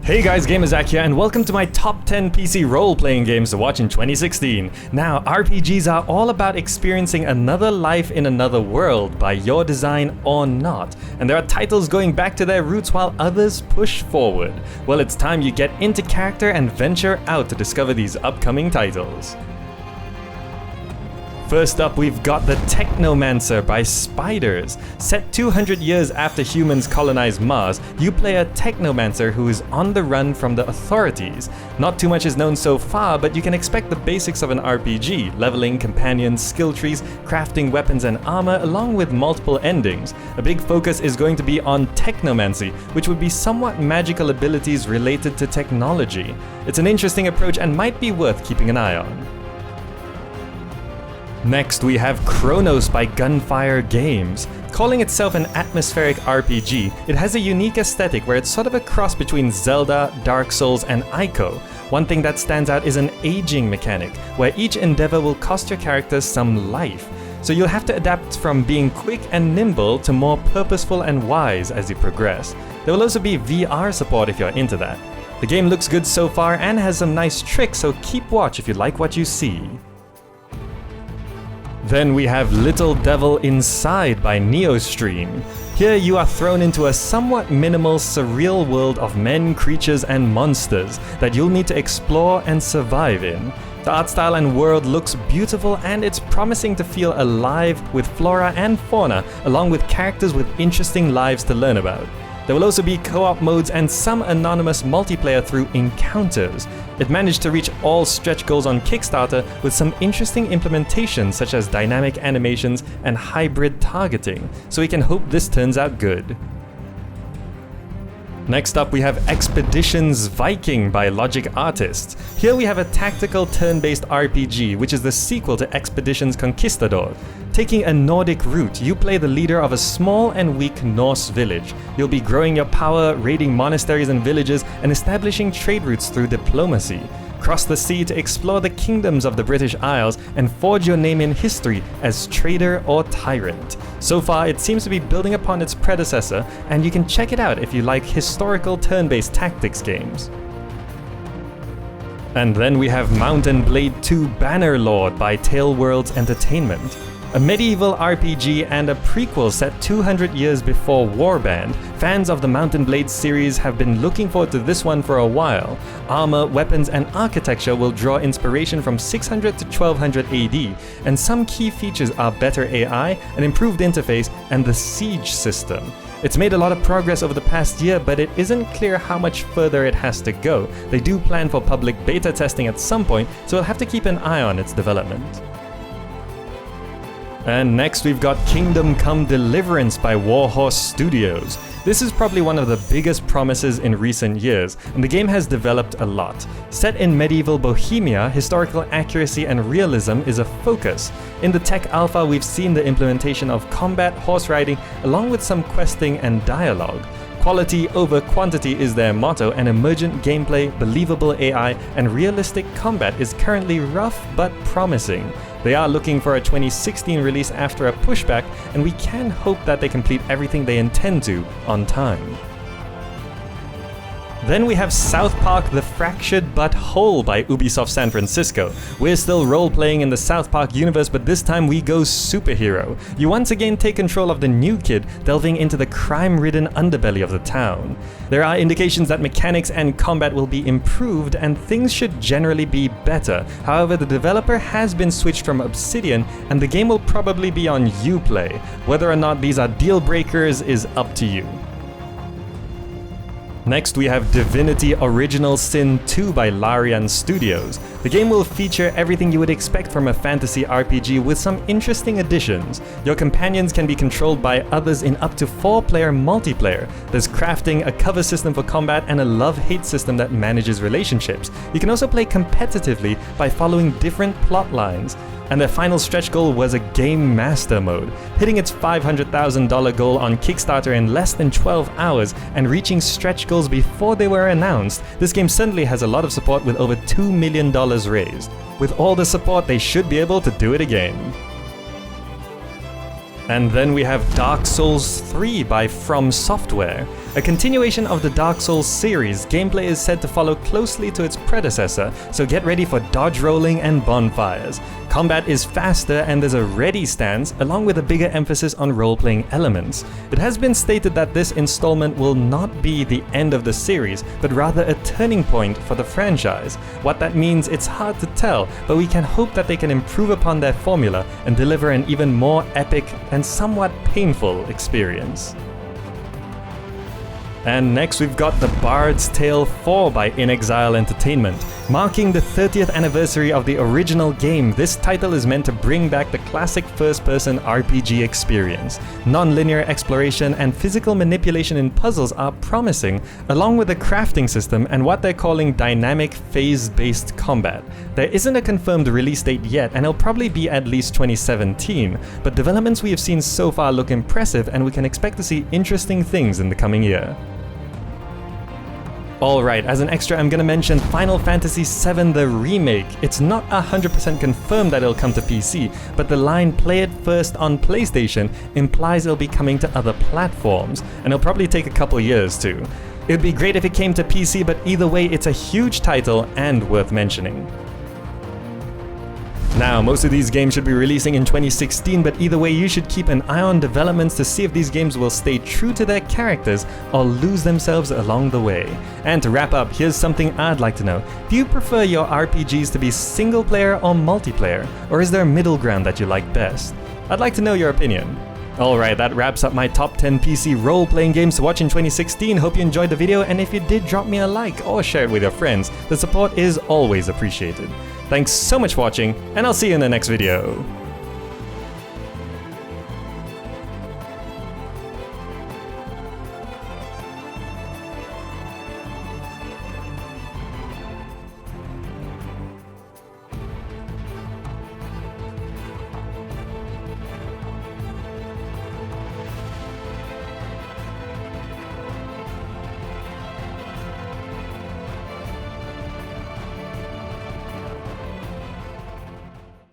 Hey guys, GamerZach here, and welcome to my top 10 PC role-playing games to watch in 2016. Now, RPGs are all about experiencing another life in another world, by your design or not. And there are titles going back to their roots while others push forward. Well, it's time you get into character and venture out to discover these upcoming titles. First up, we've got the Technomancer by Spiders. Set 200 years after humans colonize Mars, you play a Technomancer who is on the run from the authorities. Not too much is known so far, but you can expect the basics of an RPG, leveling, companions, skill trees, crafting weapons and armor, along with multiple endings. A big focus is going to be on Technomancy, which would be somewhat magical abilities related to technology. It's an interesting approach and might be worth keeping an eye on. Next, we have Chronos by Gunfire Games. Calling itself an atmospheric RPG, it has a unique aesthetic where it's sort of a cross between Zelda, Dark Souls, and Ico. One thing that stands out is an aging mechanic, where each endeavor will cost your characters some life. So you'll have to adapt from being quick and nimble to more purposeful and wise as you progress. There will also be VR support if you're into that. The game looks good so far and has some nice tricks, so keep watch if you like what you see. Then we have Little Devil Inside by Neostream. Here you are thrown into a somewhat minimal, surreal world of men, creatures, and monsters that you'll need to explore and survive in. The art style and world looks beautiful, and it's promising to feel alive with flora and fauna, along with characters with interesting lives to learn about. There will also be co-op modes and some anonymous multiplayer through encounters. It managed to reach all stretch goals on Kickstarter with some interesting implementations such as dynamic animations and hybrid targeting, so we can hope this turns out good. Next up, we have Expeditions Viking by Logic Artists. Here we have a tactical turn-based RPG, which is the sequel to Expeditions Conquistador. Taking a Nordic route, you play the leader of a small and weak Norse village. You'll be growing your power, raiding monasteries and villages, and establishing trade routes through diplomacy. Cross the sea to explore the kingdoms of the British Isles and forge your name in history as trader or tyrant. So far, it seems to be building upon its predecessor, and you can check it out if you like historical turn-based tactics games. And then we have Mount & Blade 2 Bannerlord by TaleWorlds Entertainment. A medieval RPG and a prequel set 200 years before Warband, fans of the Mount & Blade series have been looking forward to this one for a while. Armor, weapons, and architecture will draw inspiration from 600 to 1200 AD, and some key features are better AI, an improved interface, and the siege system. It's made a lot of progress over the past year, but it isn't clear how much further it has to go. They do plan for public beta testing at some point, so we'll have to keep an eye on its development. And next we've got Kingdom Come Deliverance by Warhorse Studios. This is probably one of the biggest promises in recent years, and the game has developed a lot. Set in medieval Bohemia, historical accuracy and realism is a focus. In the tech alpha, we've seen the implementation of combat, horse riding, along with some questing and dialogue. Quality over quantity is their motto, and emergent gameplay, believable AI, and realistic combat is currently rough but promising. They are looking for a 2016 release after a pushback, and we can hope that they complete everything they intend to on time. Then we have South Park: The Fractured But Whole by Ubisoft San Francisco. We're still role-playing in the South Park universe, but this time we go superhero. You once again take control of the new kid, delving into the crime-ridden underbelly of the town. There are indications that mechanics and combat will be improved, and things should generally be better. However, the developer has been switched from Obsidian, and the game will probably be on Uplay. Whether or not these are deal breakers is up to you. Next we have Divinity Original Sin 2 by Larian Studios. The game will feature everything you would expect from a fantasy RPG with some interesting additions. Your companions can be controlled by others in up to 4-player multiplayer. There's crafting, a cover system for combat, and a love-hate system that manages relationships. You can also play competitively by following different plot lines. And their final stretch goal was a Game Master mode, hitting its $500,000 goal on Kickstarter in less than 12 hours and reaching stretch goals before they were announced. This game certainly has a lot of support with over $2 million raised. With all the support, they should be able to do it again. And then we have Dark Souls 3 by FromSoftware. A continuation of the Dark Souls series, gameplay is said to follow closely to its predecessor, so get ready for dodge rolling and bonfires. Combat is faster and there's a ready stance, along with a bigger emphasis on role-playing elements. It has been stated that this installment will not be the end of the series, but rather a turning point for the franchise. What that means, it's hard to tell, but we can hope that they can improve upon their formula and deliver an even more epic and somewhat painful experience. And next we've got The Bard's Tale 4 by inXile Entertainment. Marking the 30th anniversary of the original game, this title is meant to bring back the classic first-person RPG experience. Non-linear exploration and physical manipulation in puzzles are promising, along with a crafting system and what they're calling dynamic phase-based combat. There isn't a confirmed release date yet, and it'll probably be at least 2017, but developments we have seen so far look impressive and we can expect to see interesting things in the coming year. Alright, as an extra I'm gonna mention Final Fantasy VII the Remake. It's not 100% confirmed that it'll come to PC, but the line "play it first on PlayStation" implies it'll be coming to other platforms, and it'll probably take a couple years too. It'd be great if it came to PC, but either way it's a huge title and worth mentioning. Now, most of these games should be releasing in 2016, but either way you should keep an eye on developments to see if these games will stay true to their characters or lose themselves along the way. And to wrap up, here's something I'd like to know. Do you prefer your RPGs to be single player or multiplayer? Or is there a middle ground that you like best? I'd like to know your opinion. Alright, that wraps up my top 10 PC role-playing games to watch in 2016. Hope you enjoyed the video, and if you did, drop me a like or share it with your friends. The support is always appreciated. Thanks so much for watching, and I'll see you in the next video.